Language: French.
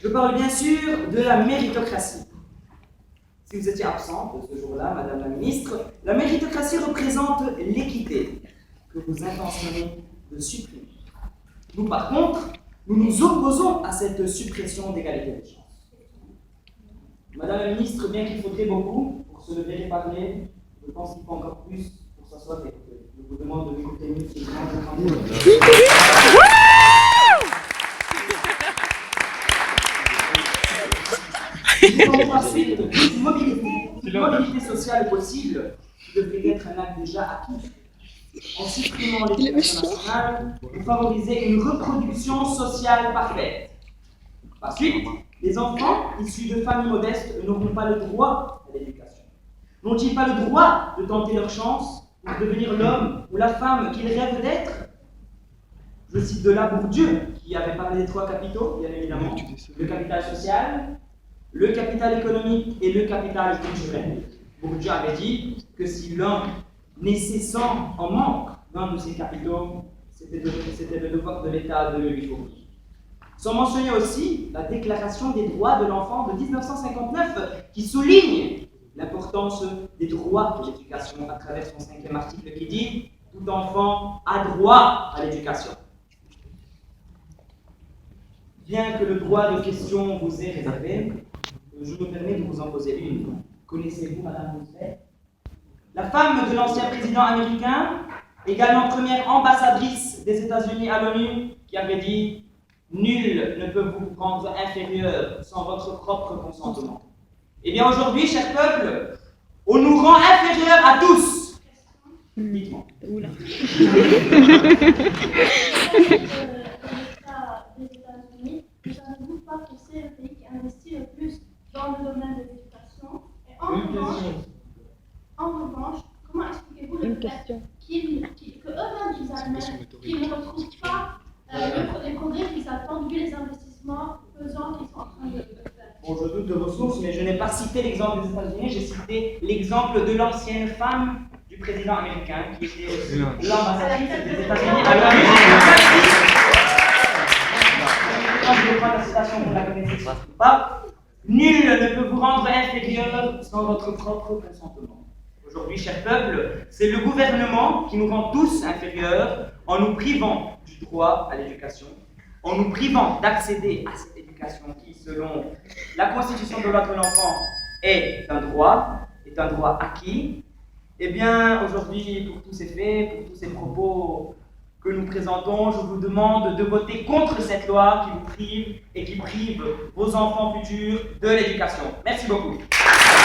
Je parle bien sûr de la méritocratie. Si vous étiez absente ce jour-là, Madame la Ministre, la méritocratie représente l'équité que vous intentionnez de supprimer. Nous, par contre, nous nous opposons à cette suppression d'égalité des chances. Madame la Ministre, bien qu'il faudrait beaucoup pour se lever et parler, je pense qu'il faut encore plus pour s'asseoir et écouter. Je vous demande de m'écouter mieux si vous m'entendez. Nous avons ensuite une mobilité sociale possible qui devrait être un acte déjà acquis. En supprimant l'éducation nationale, vous favorisez une reproduction sociale parfaite. Ensuite, les enfants issus de familles modestes n'auront pas le droit à l'éducation. N'ont-ils pas le droit de tenter leur chance pour devenir l'homme ou la femme qu'ils rêvent d'être? Je cite de là Bourdieu, qui avait parlé des trois capitaux, bien évidemment, le capital social, le capital économique et le capital culturel. Bourdieu avait dit que si l'un naissant en manque d'un de ces capitaux, c'était le devoir de l'État de le lui fournir. Sans mentionner aussi la Déclaration des droits de l'enfant de 1959 qui souligne l'importance des droits de l'éducation à travers son 5e article qui dit « Tout enfant a droit à l'éducation ». Bien que le droit de question vous est réservé, je me permets de vous en poser une. Connaissez-vous Madame Roosevelt? La femme de l'ancien président américain, également première ambassadrice des États-Unis à l'ONU, qui avait dit « Nul ne peut vous rendre inférieur sans votre propre consentement ». Eh bien aujourd'hui, cher peuple, on nous rend inférieurs à tous. Dites-moi. Oula. Ne savez-vous pas que c'est le pays qui investit le plus dans le domaine de l'éducation? Et en revanche, comment expliquez-vous le fait qu'eux-mêmes ils admettent qu'ils ne retrouvent pas les progrès qu'ils attendent vu les investissements pesants qu'ils sont en train de faire? Bon, je doute de ressources, mais je n'ai pas cité l'exemple des États-Unis, j'ai cité l'exemple de l'ancienne femme du président américain qui était l'ambassadrice des États-Unis à l'ONU. Je prends la citation, vous la connaissez pas. Nul ne peut vous rendre inférieur sans votre propre consentement. Aujourd'hui, cher peuple, c'est le gouvernement qui nous rend tous inférieurs en nous privant du droit à l'éducation, en nous privant d'accéder à cette éducation qui, selon la Constitution de l'autre l'enfant, est un droit acquis. Eh bien, aujourd'hui, pour tous ces faits, pour tous ces propos que nous présentons, je vous demande de voter contre cette loi qui vous prive et qui prive vos enfants futurs de l'éducation. Merci beaucoup.